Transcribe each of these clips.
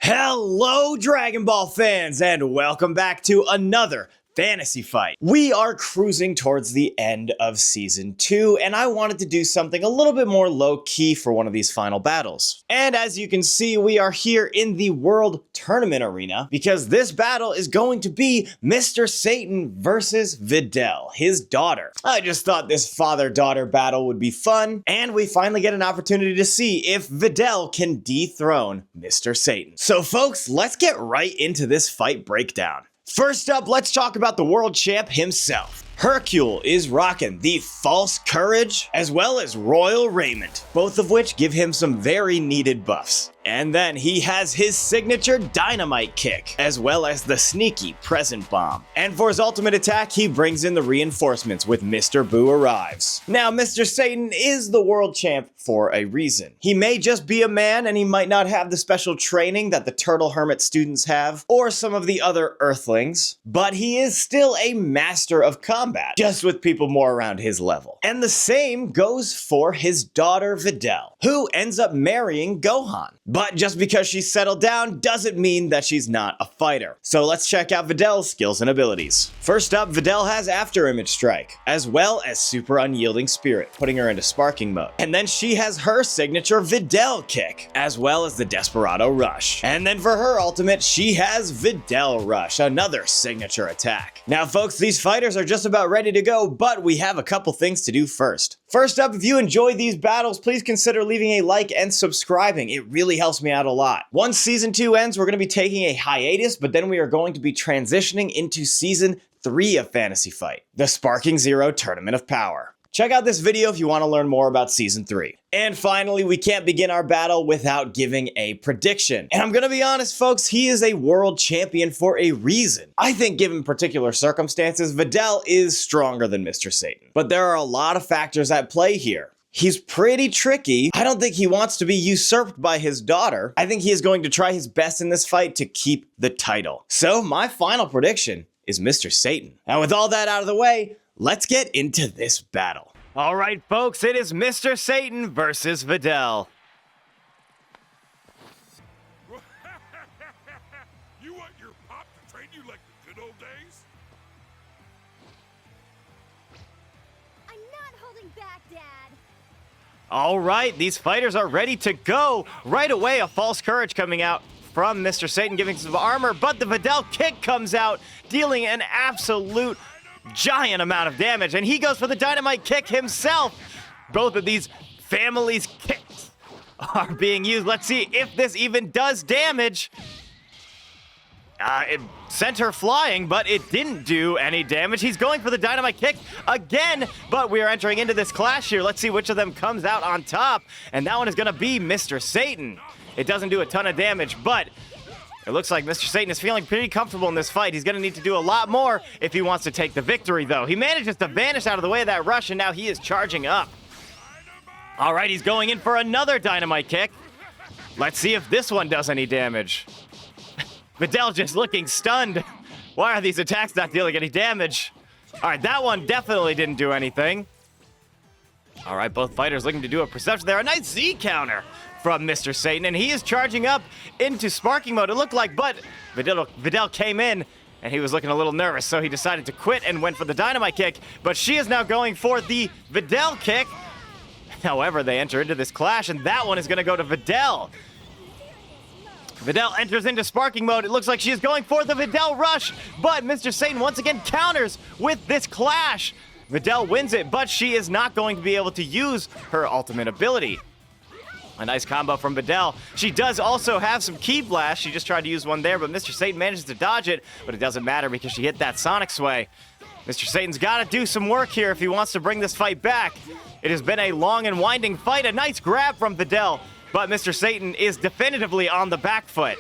Hello, Dragon Ball fans, and welcome back to another fantasy fight. We are cruising towards the end of Season 2, and I wanted to do something a little bit more low-key for one of these final battles. And as you can see, we are here in the World Tournament Arena, because this battle is going to be Mr. Satan versus Videl, his daughter. I just thought this father-daughter battle would be fun, and we finally get an opportunity to see if Videl can dethrone Mr. Satan. So folks, let's get right into this fight breakdown. First up, let's talk about the world champ himself. Hercule is rocking the false courage as well as royal raiment, both of which give him some very needed buffs. And then he has his signature dynamite kick, as well as the sneaky present bomb. And for his ultimate attack, he brings in the reinforcements with Mr. Boo arrives. Now, Mr. Satan is the world champ for a reason. He may just be a man and he might not have the special training that the Turtle Hermit students have, or some of the other Earthlings, but he is still a master of combat, just with people more around his level. And the same goes for his daughter Videl, who ends up marrying Gohan. But just because she's settled down doesn't mean that she's not a fighter. So let's check out Videl's skills and abilities. First up, Videl has After Image Strike, as well as Super Unyielding Spirit, putting her into sparking mode. And then she has her signature Videl kick, as well as the Desperado Rush. And then for her ultimate, she has Videl Rush, another signature attack. Now folks, these fighters are just about ready to go, but we have a couple things to do first. First up, if you enjoy these battles, please consider leaving a like and subscribing. It really helps me out a lot. Once Season 2 ends, we're going to be taking a hiatus, but then we are going to be transitioning into Season 3 of Fantasy Fight, the Sparking Zero Tournament of Power. Check out this video if you want to learn more about Season 3. And finally, we can't begin our battle without giving a prediction. And I'm gonna be honest, folks, he is a world champion for a reason. I think given particular circumstances, Videl is stronger than Mr. Satan. But there are a lot of factors at play here. He's pretty tricky. I don't think he wants to be usurped by his daughter. I think he is going to try his best in this fight to keep the title. So my final prediction is Mr. Satan. And with all that out of the way, let's get into this battle. All right, folks, it is Mr. Satan versus Videl. You want your pop to train you like the good old days? I'm not holding back, Dad. All right, these fighters are ready to go. Right away, a false courage coming out from Mr. Satan, giving some armor, but the Videl kick comes out, dealing an absolute giant amount of damage, and he goes for the dynamite kick himself. Both of these families' kicks are being used. Let's see if this even does damage. It sent her flying, but it didn't do any damage. He's going for the dynamite kick again, but we are entering into this clash here. Let's see which of them comes out on top, and that one is going to be Mr. Satan. It doesn't do a ton of damage, but it looks like Mr. Satan is feeling pretty comfortable in this fight. He's going to need to do a lot more if he wants to take the victory, though. He manages to vanish out of the way of that rush, and now he is charging up. All right, he's going in for another dynamite kick. Let's see if this one does any damage. Videl just looking stunned. Why are these attacks not dealing any damage? All right, that one definitely didn't do anything. All right, both fighters looking to do a perception there. A nice Z counter from Mr. Satan, and he is charging up into sparking mode, it looked like, but Videl came in, and he was looking a little nervous, so he decided to quit and went for the dynamite kick, but she is now going for the Videl kick. However, they enter into this clash, and that one is going to go to Videl. Videl enters into sparking mode. It looks like she is going for the Videl rush, but Mr. Satan once again counters with this clash. Videl wins it, but she is not going to be able to use her ultimate ability. A nice combo from Videl. She does also have some Ki Blast. She just tried to use one there, but Mr. Satan manages to dodge it, but it doesn't matter because she hit that Sonic Sway. Mr. Satan's got to do some work here if he wants to bring this fight back. It has been a long and winding fight. A nice grab from Videl, but Mr. Satan is definitively on the back foot.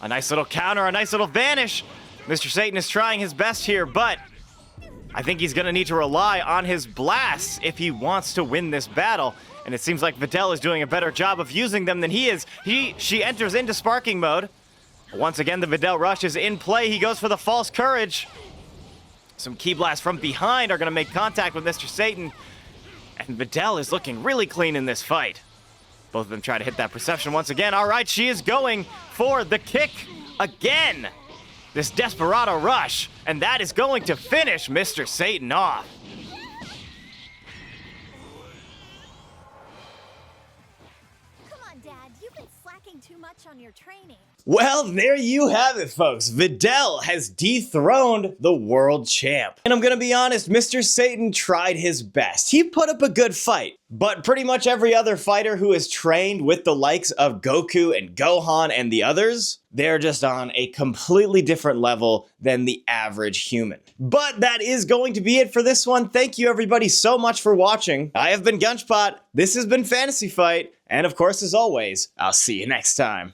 A nice little counter, a nice little vanish. Mr. Satan is trying his best here, but I think he's going to need to rely on his blasts if he wants to win this battle. And it seems like Videl is doing a better job of using them than he is. She enters into sparking mode. Once again, the Videl rush is in play. He goes for the false courage. Some Ki Blasts from behind are going to make contact with Mr. Satan. And Videl is looking really clean in this fight. Both of them try to hit that perception once again. All right, she is going for the kick again. This Desperado rush, and that is going to finish Mr. Satan off. Come on, Dad. You've been slacking too much on your training. Well, there you have it, folks. Videl has dethroned the world champ. And I'm gonna be honest, Mr. Satan tried his best. He put up a good fight. But pretty much every other fighter who is trained with the likes of Goku and Gohan and the others, they're just on a completely different level than the average human. But that is going to be it for this one. Thank you everybody so much for watching. I have been Gunchpot. This has been Fantasy Fight. And of course, as always, I'll see you next time.